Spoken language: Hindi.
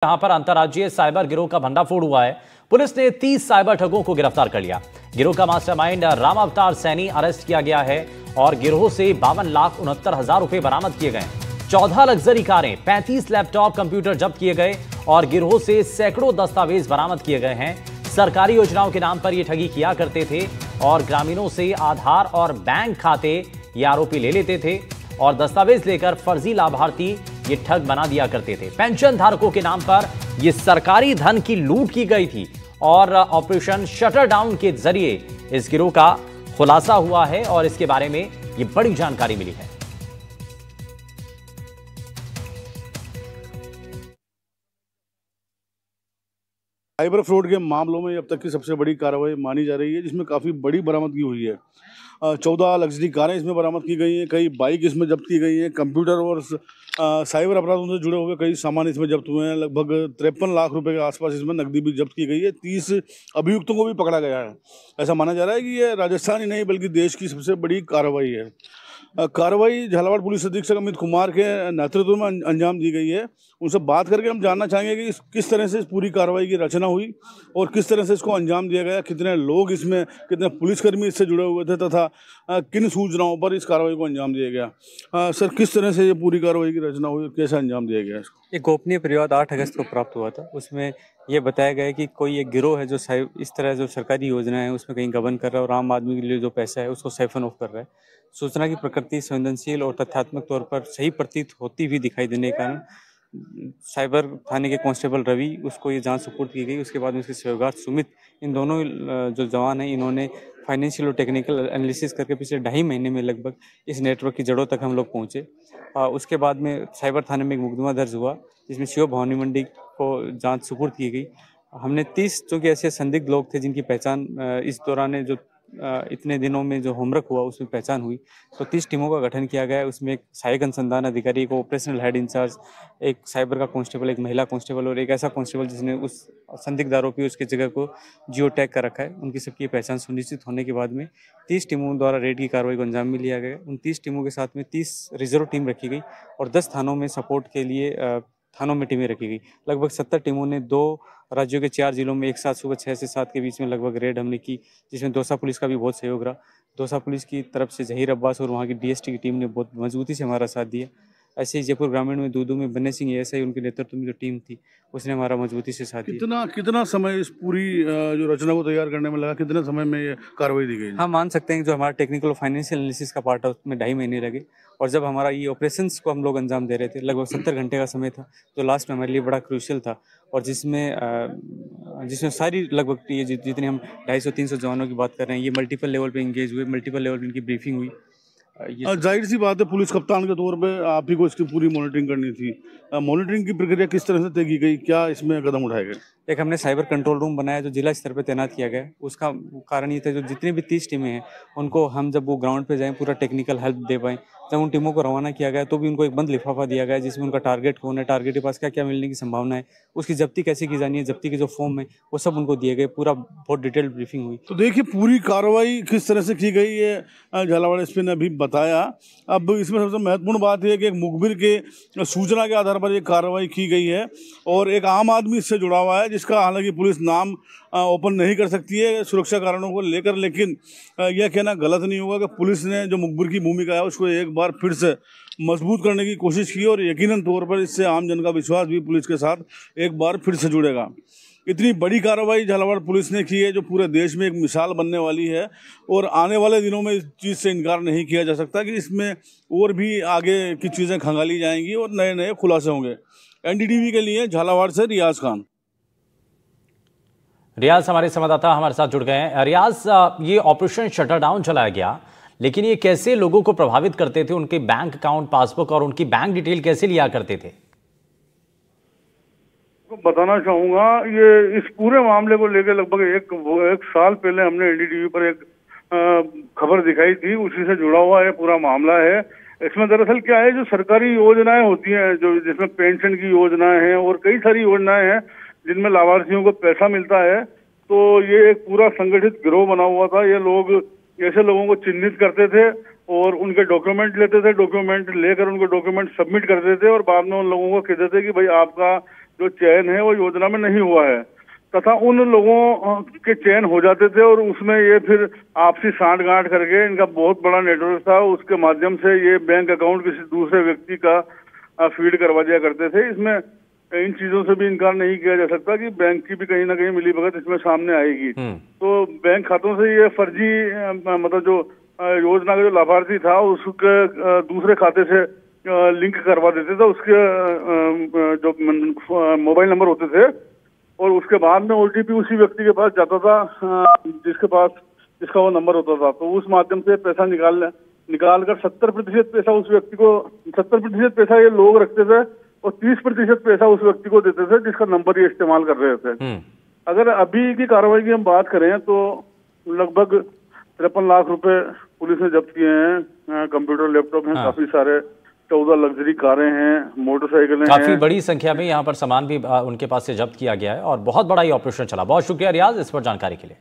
यहां पर अंतर्राज्यीय साइबर गिरोह का भंडाफोड़ हुआ है। पुलिस ने 30 साइबर ठगों को गिरफ्तार कर लिया। गिरोह का मास्टरमाइंड राम अवतार सैनी अरेस्ट किया गया है और गिरोह से 52,69,000 रुपए बरामद किए गए। 14 लग्जरी कारें, 35 लैपटॉप, कंप्यूटर जब्त किए गए और गिरोह से सैकड़ों दस्तावेज बरामद किए गए हैं। सरकारी योजनाओं के नाम पर ये ठगी किया करते थे और ग्रामीणों से आधार और बैंक खाते ये आरोपी ले लेते थे और दस्तावेज लेकर फर्जी लाभार्थी ये ठग बना दिया करते थे। पेंशन धारकों के नाम पर ये सरकारी धन की लूट की गई थी और ऑपरेशन शटर डाउन के जरिए इस गिरोह का खुलासा हुआ है और इसके बारे में ये बड़ी जानकारी मिली है। साइबर फ्रॉड के मामलों में अब तक की सबसे बड़ी कार्रवाई मानी जा रही है, जिसमें काफ़ी बड़ी बरामदगी हुई है। 14 लग्जरी कारें इसमें बरामद की गई हैं, कई बाइक इसमें जब्त की गई हैं, कंप्यूटर और साइबर अपराधों से जुड़े हुए कई सामान इसमें जब्त हुए हैं। लगभग 53 लाख रुपए के आसपास इसमें नकदी भी जब्त की गई है। 30 अभियुक्तों को भी पकड़ा गया है। ऐसा माना जा रहा है कि ये राजस्थान ही नहीं बल्कि देश की सबसे बड़ी कार्रवाई है। कार्रवाई झालावाड़ पुलिस अधीक्षक अमित कुमार के नेतृत्व में अंजाम दी गई है। उनसे बात करके हम जानना चाहेंगे कि किस तरह से इस पूरी कार्रवाई की रचना हुई और किस तरह से इसको अंजाम दिया गया, कितने लोग इसमें, कितने पुलिसकर्मी इससे जुड़े हुए थे तथा किन सूचनाओं पर इस कार्रवाई को अंजाम दिया गया। सर, किस तरह से ये पूरी कार्रवाई की रचना हुई और कैसे अंजाम दिया गया इसको? एक गोपनीय प्रयास 8 अगस्त को प्राप्त हुआ था। उसमें ये बताया गया कि कोई एक गिरोह है जो इस तरह जो सरकारी योजना है उसमें कहीं गबन कर रहा है और आम आदमी के लिए जो पैसा है उसको साइफन ऑफ कर रहा है। सूचना की प्रकृति संवेदनशील और तथ्यात्मक तौर पर सही प्रतीत होती हुई दिखाई देने के कारण साइबर थाने के कांस्टेबल रवि उसको ये जांच सुपुर्द की गई। उसके बाद में उसके सहयोगार सुमित, इन दोनों जो जवान हैं, इन्होंने फाइनेंशियल और टेक्निकल एनालिसिस करके पिछले 2.5 महीने में लगभग इस नेटवर्क की जड़ों तक हम लोग पहुँचे। उसके बाद में साइबर थाने में एक मुकदमा दर्ज हुआ जिसमें शिव भवानी मंडी को जांच सुपुर्द की गई। हमने 30 चूँकि ऐसे संदिग्ध लोग थे जिनकी पहचान इस दौरान जो इतने दिनों में जो होमवर्क हुआ उसमें पहचान हुई, तो 30 टीमों का गठन किया गया है। उसमें एक सहायक अनुसंधान अधिकारी, एक ऑपरेशनल हेड इंचार्ज, एक साइबर का कांस्टेबल, एक महिला कांस्टेबल और एक ऐसा कांस्टेबल जिसने उस संदिग्ध आरोपी उसकी जगह को जियो टैग कर रखा है। उनकी सबकी पहचान सुनिश्चित होने के बाद में 30 टीमों द्वारा रेड की कार्रवाई को अंजाम में लिया गया। उन 30 टीमों के साथ में 30 रिजर्व टीम रखी गई और 10 थानों में सपोर्ट के लिए थानों में टीमें रखी गई। लगभग 70 टीमों ने 2 राज्यों के 4 जिलों में एक साथ सुबह 6 से 7 के बीच में लगभग रेड हमने की, जिसमें दौसा पुलिस का भी बहुत सहयोग रहा। दौसा पुलिस की तरफ से जहीर अब्बास और वहाँ की डीएसटी की टीम ने बहुत मजबूती से हमारा साथ दिया। ऐसे ही जयपुर ग्रामीण में दूदू में बन्ने सिंह एएसआई, उनके नेतृत्व में जो टीम थी उसने हमारा मजबूती से साथ दिया। कितना समय इस पूरी जो रचना को तैयार करने में लगा, कितने समय में ये कार्रवाई दी गई? हम मान सकते हैं कि जो हमारा टेक्निकल और फाइनेंशियल एनालिसिस का पार्ट है उसमें 2.5 महीने लगे और जब हमारा ये ऑपरेशंस को हम लोग अंजाम दे रहे थे लगभग 70 घंटे का समय था, जो लास्ट में हमारे लिए बड़ा क्रूशियल था और जिसमें सारी लगभग ये जितने हम 250-300 जवानों की बात कर रहे हैं ये मल्टीपल लेवल पे इंगेज हुए, मल्टीपल लेवल पे इनकी ब्रीफिंग हुई। जाहिर सी बात है, पुलिस कप्तान के तौर पे आप ही को इसकी पूरी मॉनिटरिंग करनी थी। मॉनिटरिंग की प्रक्रिया किस तरह से तय की गई, क्या इसमें कदम उठाए गए? एक हमने साइबर कंट्रोल रूम बनाया जो जिला स्तर पर तैनात किया गया। उसका कारण ये था जो जितनी भी 30 टीमें हैं उनको हम जब वो ग्राउंड पे जाएं पूरा टेक्निकल हेल्प दे पाएँ। जब उन टीमों को रवाना किया गया तो भी उनको एक बंद लिफाफा दिया गया जिसमें उनका टारगेट कौन है, टारगेट के पास क्या क्या मिलने की संभावना है, उसकी जब्ती कैसे की जानी है, जब्ती के जो फॉर्म है वो सब उनको दिए गए। पूरा बहुत डिटेल्ड ब्रीफिंग हुई। तो देखिए पूरी कार्रवाई किस तरह से की गई है झालावाड़ एसपी ने अभी बताया। अब इसमें सबसे महत्वपूर्ण बात यह है कि एक मुखबिर के सूचना के आधार पर ये कार्रवाई की गई है और एक आम आदमी इससे जुड़ा हुआ है जिसका हालांकि पुलिस नाम ओपन नहीं कर सकती है सुरक्षा कारणों को लेकर, लेकिन यह कहना गलत नहीं होगा कि पुलिस ने जो मुखबिर की भूमिका है उसको एक बार फिर से मजबूत करने की कोशिश की और यकीनन तौर पर इससे आम जन का विश्वास भी पुलिस के साथ एक बार फिर से जुड़ेगा। इतनी बड़ी कार्रवाई झालावाड़ पुलिस ने की है जो पूरे देश में एक मिसाल बनने वाली है और आने वाले दिनों में इस चीज़ से इनकार नहीं किया जा सकता कि इसमें और भी आगे की चीज़ें खंगाली जाएंगी और नए नए खुलासे होंगे। एनडीटीवी के लिए झालावाड़ से रियाज खान। रियाज हमारे संवाददाता हमारे साथ जुड़ गए हैं। रियाज, ये ऑपरेशन शटर डाउन चलाया गया, लेकिन ये कैसे लोगों को प्रभावित करते थे, उनके बैंक अकाउंट, पासबुक और उनकी बैंक डिटेल कैसे लिया करते थे? बताना चाहूंगा, ये इस पूरे मामले को लेकर लगभग एक साल पहले हमने एनडीटीवी पर एक खबर दिखाई थी, उसी से जुड़ा हुआ ये पूरा मामला है। इसमें दरअसल क्या है, जो सरकारी योजनाएं होती हैं, जो जिसमें पेंशन की योजनाएं हैं और कई सारी योजनाएं हैं जिनमें लाभार्थियों को पैसा मिलता है, तो ये एक पूरा संगठित गिरोह बना हुआ था। ये लोग ऐसे लोगों को चिन्हित करते थे और उनके डॉक्यूमेंट लेते थे, डॉक्यूमेंट लेकर उनको डॉक्यूमेंट सबमिट करते थे और बाद में उन लोगों को कहते थे कि भाई आपका जो चयन है वो योजना में नहीं हुआ है, तथा उन लोगों के चयन हो जाते थे और उसमें ये फिर आपसी सांठ-गांठ करके इनका बहुत बड़ा नेटवर्क था, उसके माध्यम से ये बैंक अकाउंट किसी दूसरे व्यक्ति का फीड करवा दिया करते थे। इसमें इन चीजों से भी इनकार नहीं किया जा सकता कि बैंक की भी कहीं ना कहीं मिलीभगत इसमें सामने आएगी। तो बैंक खातों से ये फर्जी मतलब जो योजना का जो लाभार्थी था उसके दूसरे खाते से लिंक करवा देते थे, उसके जो मोबाइल नंबर होते थे, और उसके बाद में ओटीपी उसी व्यक्ति के पास जाता था जिसका वो नंबर होता था। तो उस माध्यम से पैसा निकाल कर 70% पैसा उस व्यक्ति को, 70% पैसा ये लोग रखते थे और 30% पैसा उस व्यक्ति को देते थे जिसका नंबर ये इस्तेमाल कर रहे थे। अगर अभी की कार्रवाई की हम बात करें तो लगभग 53 लाख रुपए पुलिस ने जब्त किए हैं। कंप्यूटर, लैपटॉप हैं, काफी सारे 14 लग्जरी कारें हैं, मोटरसाइकिलें हैं। काफी बड़ी संख्या में यहाँ पर सामान भी उनके पास से जब्त किया गया है और बहुत बड़ा ये ऑपरेशन चला। बहुत शुक्रिया रियाज इस पर जानकारी के लिए।